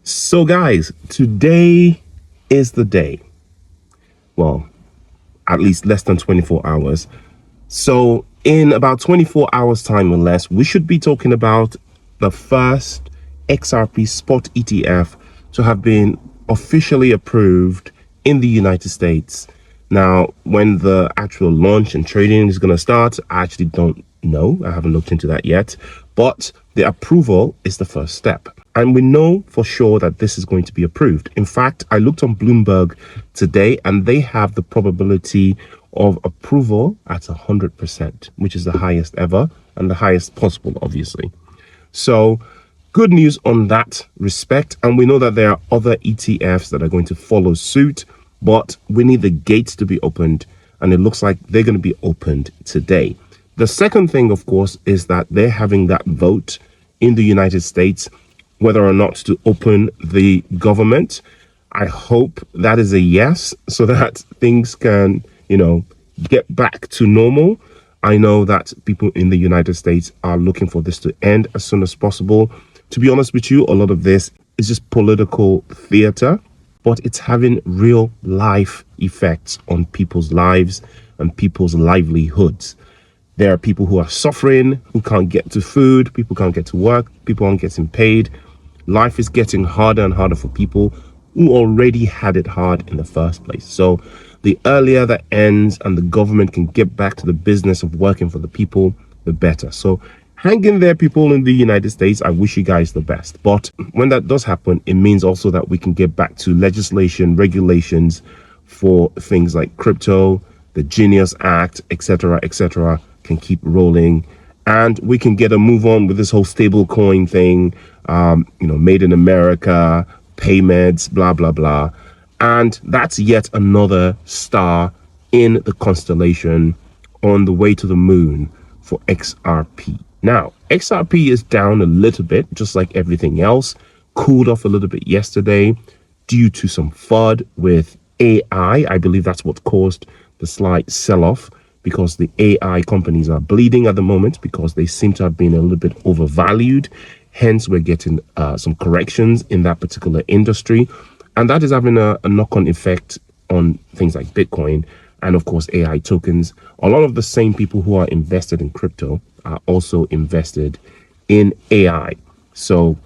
So guys, today is the day. Well, at least less than 24 hours. So in about 24 hours time or less, we should be talking about the first XRP spot ETF to have been officially approved in the United States. Now, when the actual launch and trading is going to start, I actually don't know. I haven't looked into that yet, but the approval is the first step. And we know for sure that this is going to be approved. In fact, I looked on Bloomberg today and they have the probability of approval at 100%, which is the highest ever and the highest possible, obviously. So good news on that respect. And we know that there are other ETFs that are going to follow suit, but we need the gates to be opened. And it looks like they're going to be opened today. The second thing, of course, is that they're having that vote in the United States whether or not to open the government. I hope that is a yes, so that things can, get back to normal. I know that people in the United States are looking for this to end as soon as possible. To be honest with you, a lot of this is just political theater, but it's having real life effects on people's lives and people's livelihoods. There are people who are suffering, who can't get to food, people can't get to work, people aren't getting paid. Life is getting harder and harder for people who already had it hard in the first place. So the earlier that ends and the government can get back to the business of working for the people, the better. So hang in there, people in the United States. I wish you guys the best. But when that does happen, it means also that we can get back to legislation, regulations for things like crypto, the Genius Act, etc., can keep rolling. And we can get a move on with this whole stable coin thing, made in America, payments, blah, blah, blah. And that's yet another star in the constellation on the way to the moon for XRP. Now, XRP is down a little bit, just like everything else, cooled off a little bit yesterday due to some FUD with AI. I believe that's what caused the slight sell-off, because the AI companies are bleeding at the moment because they seem to have been a little bit overvalued. Hence, we're getting some corrections in that particular industry. And that is having a knock-on effect on things like Bitcoin and, of course, AI tokens. A lot of the same people who are invested in crypto are also invested in AI. So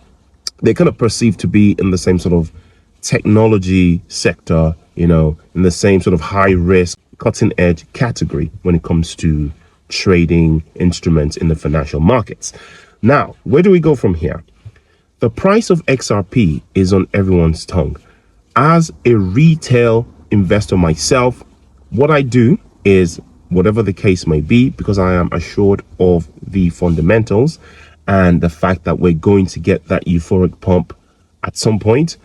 they kind of perceived to be in the same sort of technology sector, in the same sort of high-risk, cutting-edge category when it comes to trading instruments in the financial markets. Now, where do we go from here? The price of XRP is on everyone's tongue. As a retail investor myself, what I do is, whatever the case may be, because I am assured of the fundamentals and the fact that we're going to get that euphoric pump at some point,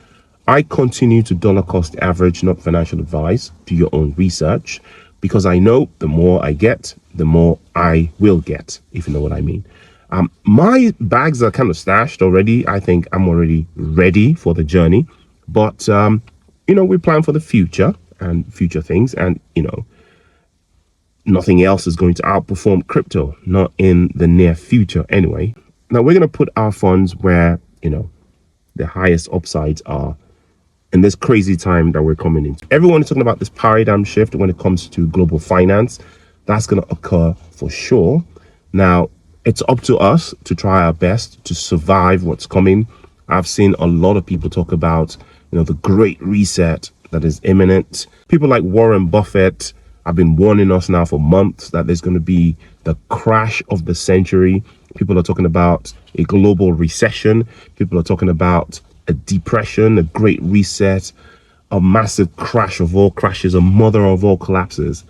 I continue to dollar cost average, not financial advice. Do your own research, because I know the more I get, the more I will get, if you know what I mean. My bags are kind of stashed already. I think I'm already ready for the journey, but we plan for the future and future things, and nothing else is going to outperform crypto, not in the near future anyway. Now we're going to put our funds where the highest upsides are in this crazy time that we're coming into. Everyone is talking about this paradigm shift when it comes to global finance. That's going to occur for sure. Now, it's up to us to try our best to survive what's coming. I've seen a lot of people talk about, the great reset that is imminent. People like Warren Buffett have been warning us now for months that there's going to be the crash of the century. People are talking about a global recession. People are talking about a depression, a great reset, a massive crash of all crashes, a mother of all collapses.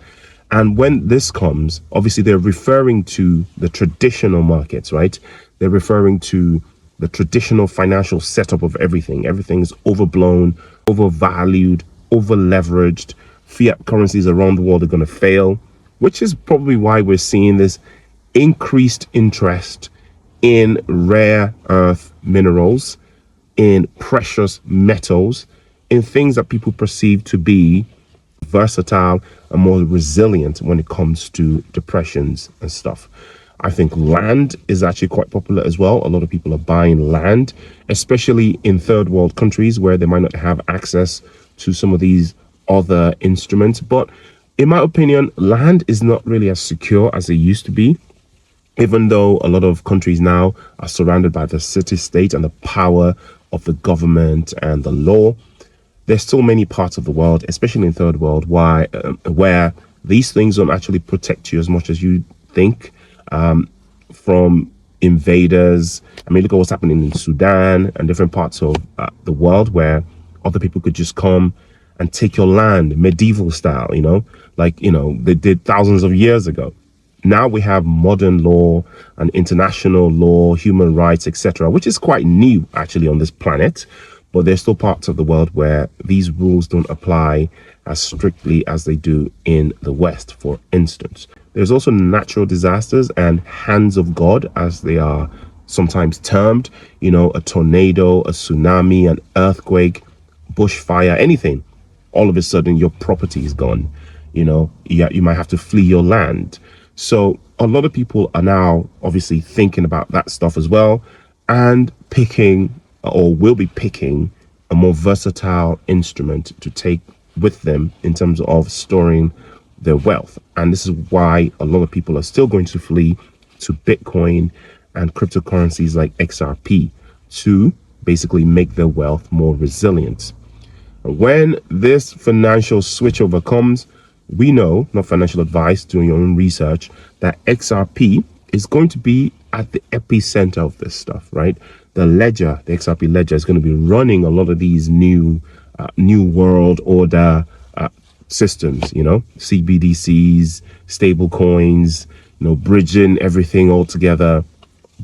And when this comes, obviously they're referring to the traditional markets, right? They're referring to the traditional financial setup of everything. Everything's overblown, overvalued, over-leveraged. Fiat currencies around the world are going to fail, which is probably why we're seeing this increased interest in rare earth minerals, in precious metals, in things that people perceive to be versatile and more resilient when it comes to depressions and stuff. I think land is actually quite popular as well. A lot of people are buying land, especially in third world countries where they might not have access to some of these other instruments. But in my opinion, land is not really as secure as it used to be. Even though a lot of countries now are surrounded by the city state and the power of the government and the law, there's still many parts of the world, especially in third world, where these things don't actually protect you as much as you think from invaders. I mean, look at what's happening in Sudan and different parts of the world where other people could just come and take your land, medieval style, like, they did thousands of years ago. Now we have modern law and international law, human rights, etc., which is quite new actually on this planet. But there's still parts of the world where these rules don't apply as strictly as they do in the West, for instance. There's also natural disasters and hands of God, as they are sometimes termed, a tornado, a tsunami, an earthquake, bushfire, anything. All of a sudden, your property is gone. You might have to flee your land. So a lot of people are now obviously thinking about that stuff as well and picking, or will be picking, a more versatile instrument to take with them in terms of storing their wealth. And this is why a lot of people are still going to flee to Bitcoin and cryptocurrencies like XRP to basically make their wealth more resilient. When this financial switchover comes, we know, not financial advice, doing your own research, that XRP is going to be at the epicenter of this stuff, right? The ledger, the XRP ledger, is going to be running a lot of these new world order systems, CBDCs, stable coins, bridging everything all together.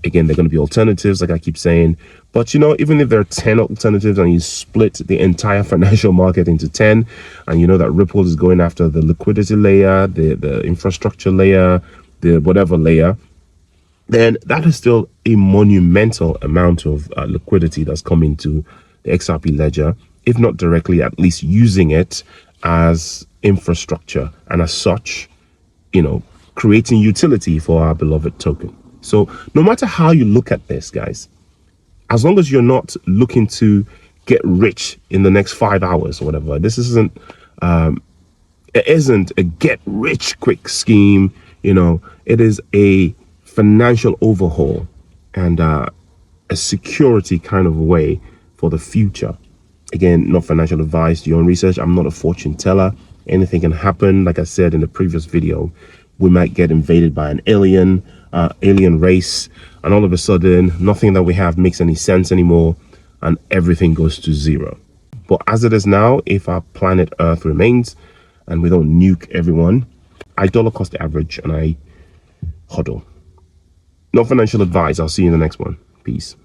Again, they're going to be alternatives, like I keep saying. But, even if there are 10 alternatives and you split the entire financial market into 10, and that Ripple is going after the liquidity layer, the infrastructure layer, the whatever layer, then that is still a monumental amount of liquidity that's coming to the XRP ledger, if not directly, at least using it as infrastructure, and as such, creating utility for our beloved token. So no matter how you look at this, guys, as long as you're not looking to get rich in the next 5 hours or whatever, it isn't a get rich quick scheme. It is a financial overhaul and a security kind of way for the future. Again, not financial advice, do your own research. I'm not a fortune teller. Anything can happen. Like I said in the previous video, we might get invaded by an alien race, and all of a sudden nothing that we have makes any sense anymore and everything goes to zero. But as it is now, if our planet Earth remains and we don't nuke everyone, I dollar cost average and I hodl. No financial advice. I'll see you in the next one. Peace.